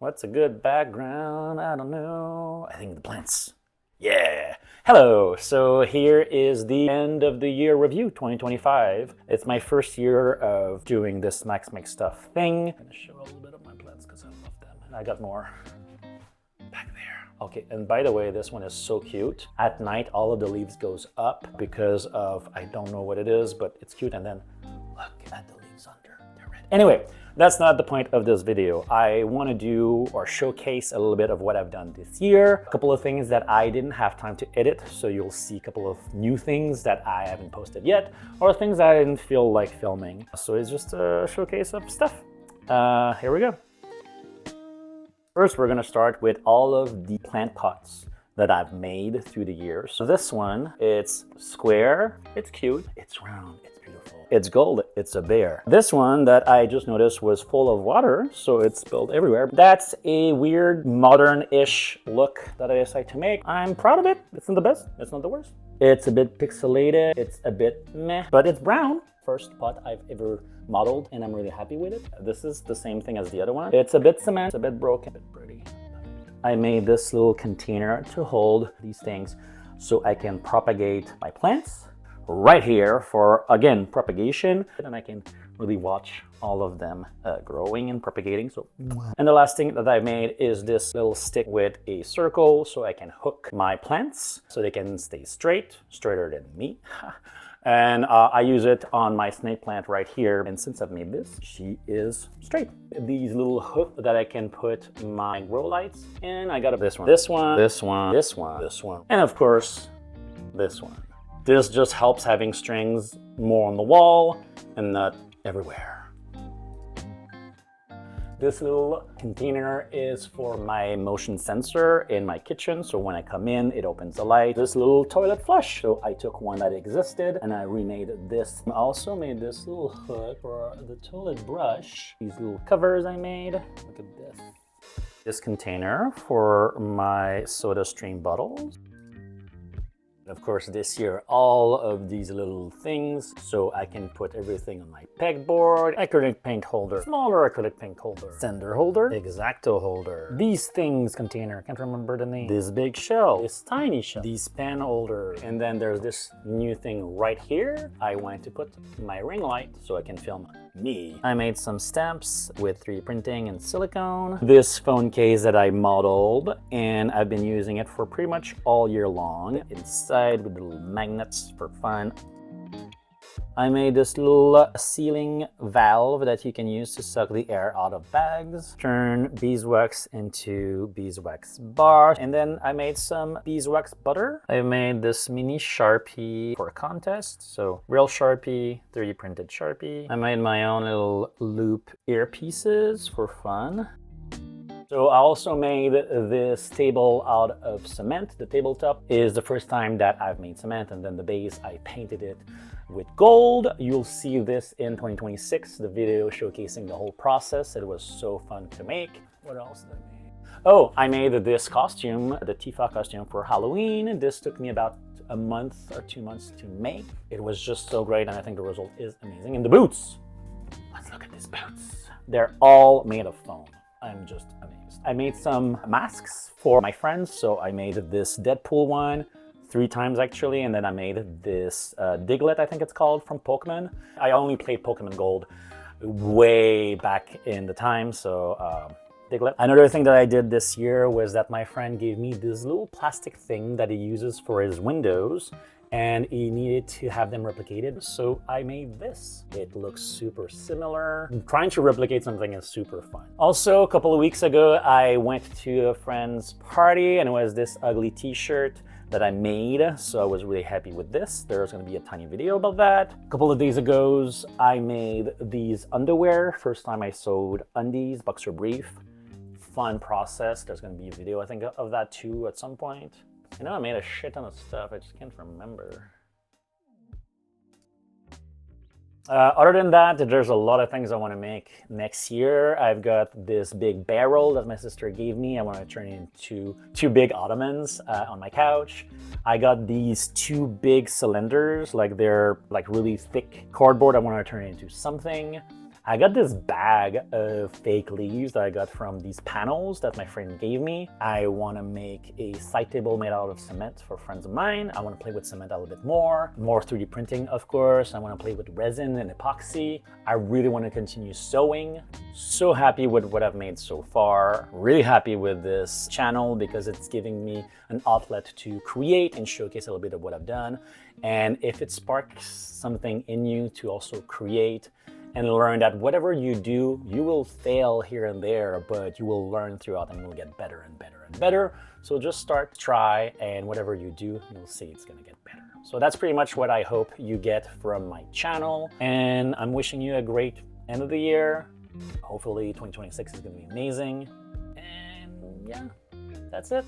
What's a good background? I don't know. I think the plants. Yeah. Hello. So here is the end of the year review 2025. It's my first year of doing this Max Make Stuff thing. I'm gonna show a little bit of my plants because I love them. And I got more back there. Okay, and by the way, this one is so cute. At night, all of the leaves goes up because of, I don't know what it is, but it's cute. And then look at the leaves under, they're red. Anyway, that's not the point of this video. I want to do or showcase a little bit of what I've done this year. A couple of things that I didn't have time to edit, so you'll see a couple of new things that I haven't posted yet, or things I didn't feel like filming. So it's just a showcase of stuff. Here we go. First, we're gonna start with all of the plant pots that I've made through the years. So this one, it's square, it's cute, it's round, it's beautiful. It's gold, it's a bear. This one that I just noticed was full of water, so it's spilled everywhere. That's a weird modern-ish look that I decided to make. I'm proud of it. It's not the best, it's not the worst. It's a bit pixelated, it's a bit meh, but it's brown. First pot I've ever modeled, and I'm really happy with it. This is the same thing as the other one. It's a bit cement, it's a bit broken, a bit pretty. I made this little container to hold these things so I can propagate my plants right here for, again, propagation. And I can really watch all of them growing and propagating. So, and the last thing that I made is this little stick with a circle so I can hook my plants so they can stay straight, straighter than me. And I use it on my snake plant right here. And since I've made this, she is straight. These little hooks that I can put my grow lights in. I got this one, this one, this one, this one, this one, and of course, this one. This just helps having strings more on the wall and not everywhere. This little container is for my motion sensor in my kitchen. So when I come in, it opens the light. This little toilet flush. So I took one that existed and I remade this. I also made this little hook for the toilet brush. These little covers I made. Look at this. This container for my soda stream bottles. Of course, this year, all of these little things, so I can put everything on my pegboard, acrylic paint holder, smaller acrylic paint holder, sender holder, X-Acto holder, these things container, can't remember the name, this big shell, this tiny shell, these pen holder, and then there's this new thing right here. I wanted to put my ring light so I can film me. I made some stamps with 3D printing and silicone. This phone case that I modeled, and I've been using it for pretty much all year long. Inside with little magnets for fun. I made this little sealing valve that you can use to suck the air out of bags. Turn beeswax into beeswax bars. And then I made some beeswax butter. I made this mini Sharpie for a contest. So real Sharpie, 3D printed Sharpie. I made my own little loop earpieces for fun. So I also made this table out of cement. The tabletop is the first time that I've made cement, and then the base, I painted it with gold. You'll see this in 2026, the video showcasing the whole process. It was so fun to make. What else did I make? Oh, I made this costume, the Tifa costume for Halloween. This took me about a month or 2 months to make. It was just so great, and I think the result is amazing. And the boots, let's look at these boots. They're all made of foam. I'm just amazed. I made some masks for my friends. So I made this Deadpool one 3 times actually. And then I made this Diglett, I think it's called, from Pokemon. I only played Pokemon Gold way back in the time. So Diglett. Another thing that I did this year was that my friend gave me this little plastic thing that he uses for his windows. And he needed to have them replicated, so I made this. It looks super similar. Trying to replicate something is super fun. Also, a couple of weeks ago, I went to a friend's party and it was this ugly t-shirt that I made, so I was really happy with this. There's gonna be a tiny video about that. A couple of days ago, I made these underwear. First time I sewed undies, boxer brief. Fun process. There's gonna be a video, I think, of that too at some point. I know I made a shit ton of stuff, I just can't remember. Other than that, there's a lot of things I want to make next year. I've got this big barrel that my sister gave me. I want to turn it into 2 big ottomans on my couch. I got these 2 big cylinders, like they're like really thick cardboard. I want to turn it into something. I got this bag of fake leaves that I got from these panels that my friend gave me. I want to make a side table made out of cement for friends of mine. I want to play with cement a little bit more 3D printing, of course. I want to play with resin and epoxy. I really want to continue sewing. So happy with what I've made so far. Really happy with this channel because it's giving me an outlet to create and showcase a little bit of what I've done. And if it sparks something in you to also create and learn that whatever you do, you will fail here and there, but you will learn throughout and you'll get better and better and better. So just start, try, and whatever you do, you'll see it's gonna get better. So that's pretty much what I hope you get from my channel. And I'm wishing you a great end of the year. Hopefully 2026 is gonna be amazing. And yeah, that's it.